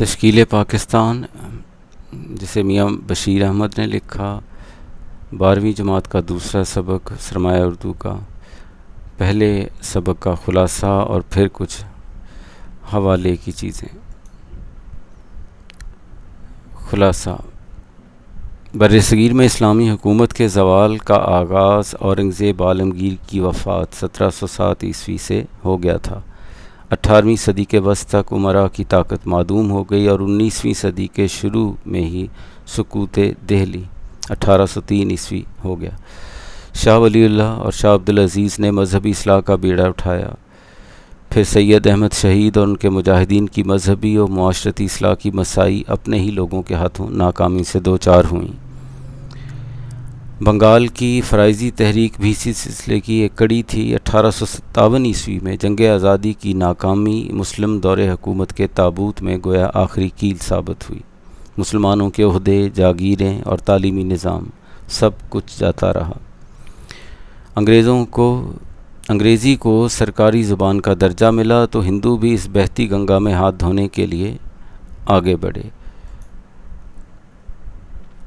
تشکیل پاکستان، جسے میاں بشیر احمد نے لکھا، 12ویں جماعت کا دوسرا سبق، سرمایہ اردو کا پہلے سبق کا خلاصہ اور پھر کچھ حوالے کی چیزیں۔ خلاصہ: برصغیر میں اسلامی حکومت کے زوال کا آغاز اورنگزیب عالمگیر کی وفات 1707 عیسوی سے ہو گیا تھا۔ 18ویں صدی کے وسط تک امراء کی طاقت معدوم ہو گئی اور 19ویں صدی کے شروع میں ہی سقوط دہلی 1803 عیسوی ہو گیا۔ شاہ ولی اللہ اور شاہ عبدالعزیز نے مذہبی اصلاح کا بیڑا اٹھایا، پھر سید احمد شہید اور ان کے مجاہدین کی مذہبی اور معاشرتی اصلاح کی مساعی اپنے ہی لوگوں کے ہاتھوں ناکامی سے دوچار ہوئیں۔ بنگال کی فرائضی تحریک بھی اسی سلسلے کی ایک کڑی تھی۔ 1857 عیسوی میں جنگ آزادی کی ناکامی مسلم دور حکومت کے تابوت میں گویا آخری کیل ثابت ہوئی۔ مسلمانوں کے عہدے، جاگیریں اور تعلیمی نظام سب کچھ جاتا رہا۔ انگریزی کو سرکاری زبان کا درجہ ملا تو ہندو بھی اس بہتی گنگا میں ہاتھ دھونے کے لیے آگے بڑھے۔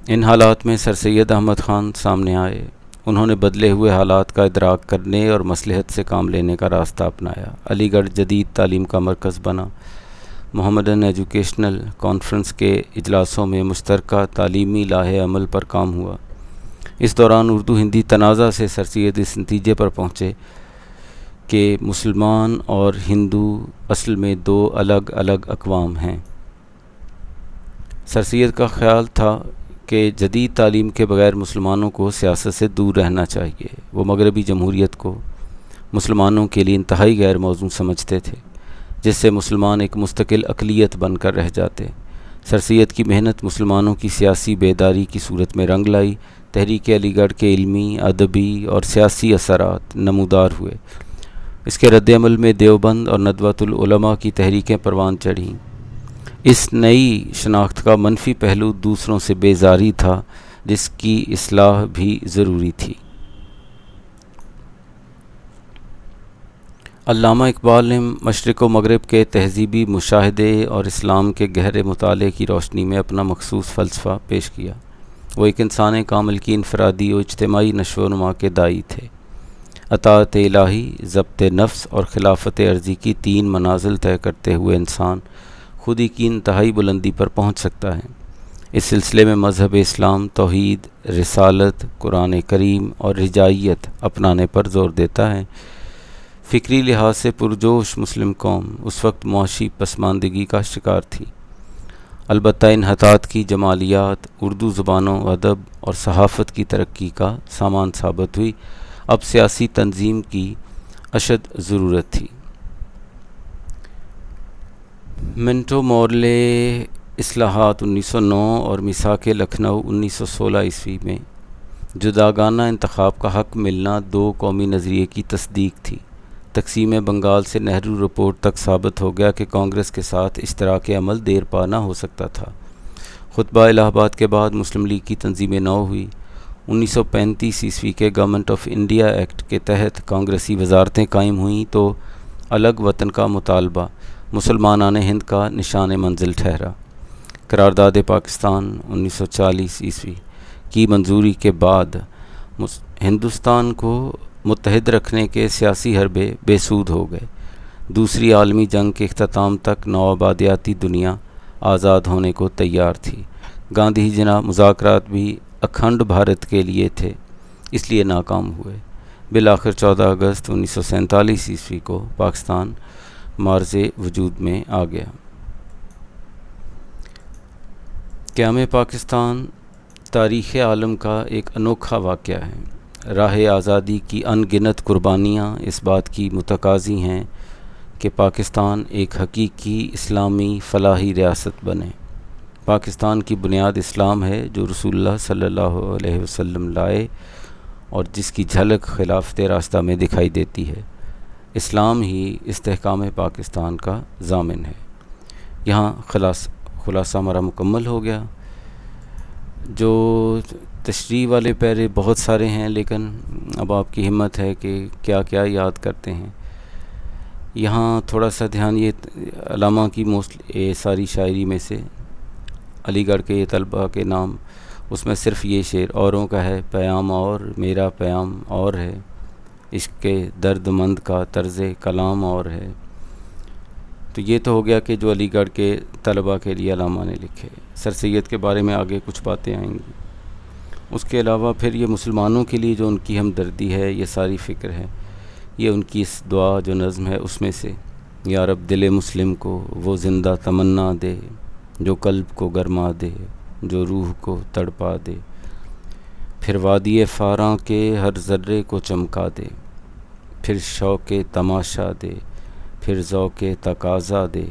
ان حالات میں سر سید احمد خان سامنے آئے۔ انہوں نے بدلے ہوئے حالات کا ادراک کرنے اور مصلحت سے کام لینے کا راستہ اپنایا۔ علی گڑھ جدید تعلیم کا مرکز بنا۔ محمدن ایجوکیشنل کانفرنس کے اجلاسوں میں مشترکہ تعلیمی لاہ عمل پر کام ہوا۔ اس دوران اردو ہندی تنازع سے سر سید اس نتیجے پر پہنچے کہ مسلمان اور ہندو اصل میں دو الگ الگ اقوام ہیں۔ سر سید کا خیال تھا کہ جدید تعلیم کے بغیر مسلمانوں کو سیاست سے دور رہنا چاہیے۔ وہ مغربی جمہوریت کو مسلمانوں کے لیے انتہائی غیر موزوں سمجھتے تھے، جس سے مسلمان ایک مستقل اقلیت بن کر رہ جاتے۔ سر سید کی محنت مسلمانوں کی سیاسی بیداری کی صورت میں رنگ لائی۔ تحریک علی گڑھ کے علمی، ادبی اور سیاسی اثرات نمودار ہوئے۔ اس کے رد عمل میں دیوبند اور ندوۃ العلماء کی تحریکیں پروان چڑھیں۔ اس نئی شناخت کا منفی پہلو دوسروں سے بیزاری تھا، جس کی اصلاح بھی ضروری تھی۔ علامہ اقبال نے مشرق و مغرب کے تہذیبی مشاہدے اور اسلام کے گہرے مطالعے کی روشنی میں اپنا مخصوص فلسفہ پیش کیا۔ وہ ایک انسان کامل کی انفرادی و اجتماعی نشو و نما کے داعی تھے۔ اطاعت الہی، ضبط نفس اور خلافت عرضی کی 3 منازل طے کرتے ہوئے انسان خودی کی انتہائی بلندی پر پہنچ سکتا ہے۔ اس سلسلے میں مذہب اسلام توحید، رسالت، قرآن کریم اور رجائیت اپنانے پر زور دیتا ہے۔ فکری لحاظ سے پرجوش مسلم قوم اس وقت معاشی پسماندگی کا شکار تھی۔ البتہ ان حطات کی جمالیات اردو زبان و ادب اور صحافت کی ترقی کا سامان ثابت ہوئی۔ اب سیاسی تنظیم کی اشد ضرورت تھی۔ منٹو مورلے اصلاحات 1909 اور میثاق لکھنؤ 1916 عیسوی میں جداگانہ انتخاب کا حق ملنا 2 قومی نظریے کی تصدیق تھی۔ تقسیم بنگال سے نہرو رپورٹ تک ثابت ہو گیا کہ کانگریس کے ساتھ اشتراک عمل دیر پا نہ ہو سکتا تھا۔ خطبہ الہ آباد کے بعد مسلم لیگ کی تنظیم نو ہوئی۔ 1935 عیسوی کے گورنمنٹ آف انڈیا ایکٹ کے تحت کانگریسی وزارتیں قائم ہوئیں تو الگ وطن کا مطالبہ مسلمانان ہند کا نشان منزل ٹھہرا۔ قرارداد پاکستان 1940 عیسوی کی منظوری کے بعد ہندوستان کو متحد رکھنے کے سیاسی حربے بے سود ہو گئے۔ دوسری عالمی جنگ کے اختتام تک نوآبادیاتی دنیا آزاد ہونے کو تیار تھی۔ گاندھی جناح مذاکرات بھی اکھنڈ بھارت کے لیے تھے، اس لیے ناکام ہوئے۔ بالآخر 14 اگست 1947 عیسوی کو پاکستان معرض وجود میں آ گیا۔ قیام پاکستان تاریخ عالم کا ایک انوکھا واقعہ ہے۔ راہ آزادی کی ان گنت قربانیاں اس بات کی متقاضی ہیں کہ پاکستان ایک حقیقی اسلامی فلاحی ریاست بنے۔ پاکستان کی بنیاد اسلام ہے، جو رسول اللہ صلی اللہ علیہ وسلم لائے اور جس کی جھلک خلافت راستہ میں دکھائی دیتی ہے۔ اسلام ہی استحکام پاکستان کا ضامن ہے۔ یہاں خلاصہ ہمارا مکمل ہو گیا۔ جو تشریح والے پیرے بہت سارے ہیں، لیکن اب آپ کی ہمت ہے کہ کیا کیا یاد کرتے ہیں۔ یہاں تھوڑا سا دھیان، یہ علامہ کی ساری شاعری میں سے علی گڑھ کے یہ طلبہ کے نام، اس میں صرف یہ شعر اوروں کا ہے پیام اور میرا پیام اور ہے، عشق کے درد مند کا طرز کلام اور ہے. تو یہ تو ہو گیا کہ جو علی گڑھ کے طلبہ کے لیے علامہ نے لکھے. سر سید کے بارے میں آگے کچھ باتیں آئیں گی. اس کے علاوہ پھر یہ مسلمانوں کے لیے جو ان کی ہمدردی ہے، یہ ساری فکر ہے، یہ ان کی اس دعا جو نظم ہے اس میں سے، یا رب دل مسلم کو وہ زندہ تمنا دے جو قلب کو گرما دے، جو روح کو تڑپا دے، پھر وادی فاراں کے ہر ذرے کو چمکا دے، پھر شوق تماشا دے، پھر ذوق تقاضا دے،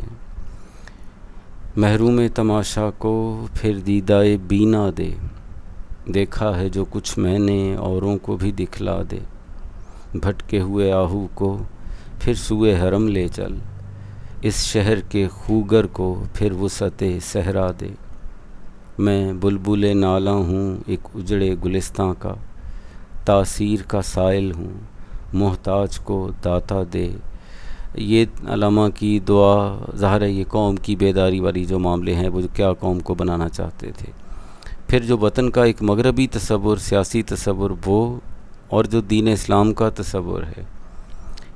محروم تماشا کو پھر دیدائے بینا دے، دیکھا ہے جو کچھ میں نے اوروں کو بھی دکھلا دے، بھٹکے ہوئے آہو کو پھر سوئے حرم لے چل، اس شہر کے خوگر کو پھر وسعت صحرا دے، میں بلبل نالاں ہوں ایک اجڑے گلستاں کا، تاثیر کا سائل ہوں محتاج کو داتا دے. یہ علامہ کی دعا ظاہر ہے یہ قوم کی بیداری والی جو معاملے ہیں، وہ کیا قوم کو بنانا چاہتے تھے. پھر جو وطن کا ایک مغربی تصور، سیاسی تصور، وہ اور جو دین اسلام کا تصور ہے،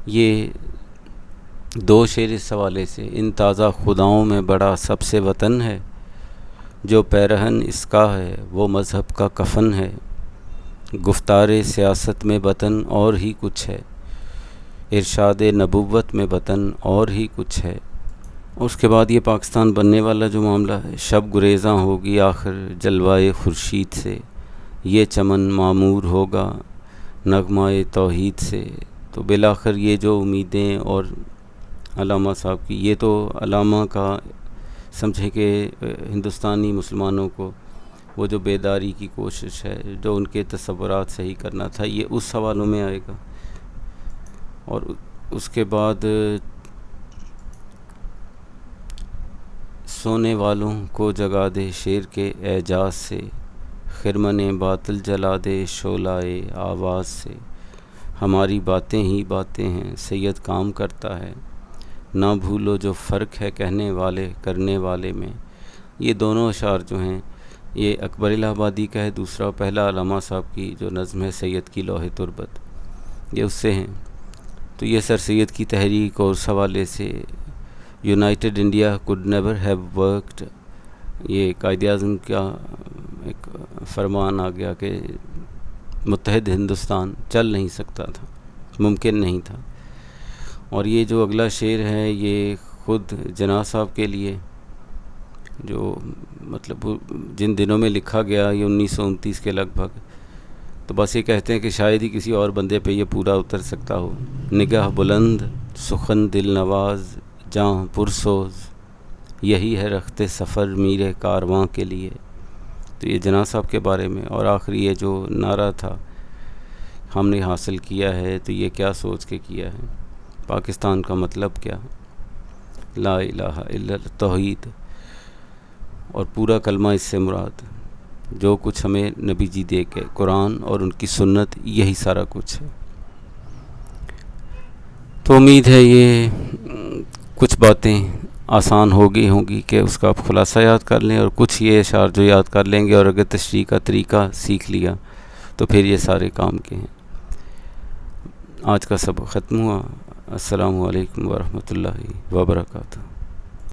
یہ دو شعر اس حوالے سے، ان تازہ خداؤں میں بڑا سب سے وطن ہے، جو پیرہن اس کا ہے وہ مذہب کا کفن ہے، گفتار سیاست میں وطن اور ہی کچھ ہے، ارشاد نبوت میں وطن اور ہی کچھ ہے. اس کے بعد یہ پاکستان بننے والا جو معاملہ ہے، شب گریزاں ہوگی آخر جلوائے خورشید سے، یہ چمن معمور ہوگا نغمہ توحید سے. تو بالآخر یہ جو امیدیں اور علامہ صاحب کی، یہ تو علامہ کا سمجھے کہ ہندوستانی مسلمانوں کو وہ جو بیداری کی کوشش ہے، جو ان کے تصورات صحیح کرنا تھا، یہ اس حوالوں میں آئے گا. اور اس کے بعد سونے والوں کو جگا دے شیر کے اعجاز سے، خرمن باطل جلا دے شعلۂ آواز سے، ہماری باتیں ہی باتیں ہیں سید کام کرتا ہے، نہ بھولو جو فرق ہے کہنے والے کرنے والے میں. یہ دونوں اشعار جو ہیں، یہ اکبر الہ آبادی کا ہے، دوسرا پہلا علامہ صاحب کی جو نظم ہے سید کی لوح تربت، یہ اس سے ہیں. تو یہ سر سید کی تحریک اور اس حوالے سے United India could never have worked، یہ قائد اعظم کا ایک فرمان آ گیا کہ متحد ہندوستان چل نہیں سکتا تھا، ممکن نہیں تھا. اور یہ جو اگلا شعر ہے یہ خود جناح صاحب کے لیے، جو مطلب جن دنوں میں لکھا گیا، یہ 1929 کے لگ بھگ. تو بس یہ کہتے ہیں کہ شاید ہی کسی اور بندے پہ یہ پورا اتر سکتا ہو. نگاہ بلند سخن دل نواز جاں پرسوز، یہی ہے رخت سفر میرے کارواں کے لیے. تو یہ جناح صاحب کے بارے میں. اور آخری یہ جو نعرہ تھا ہم نے حاصل کیا ہے، تو یہ کیا سوچ کے کیا ہے، پاکستان کا مطلب کیا، لا الہ الا اللہ توحید، اور پورا کلمہ اس سے مراد جو کچھ ہمیں نبی جی دے کے، قرآن اور ان کی سنت، یہی سارا کچھ ہے. تو امید ہے یہ کچھ باتیں آسان ہوں گی کہ اس کا آپ خلاصہ یاد کر لیں، اور کچھ یہ اشعار جو یاد کر لیں گے، اور اگر تشریح کا طریقہ سیکھ لیا تو پھر یہ سارے کام کے ہیں. آج کا سبق ختم ہوا. السلام علیکم ورحمۃ اللہ وبرکاتہ.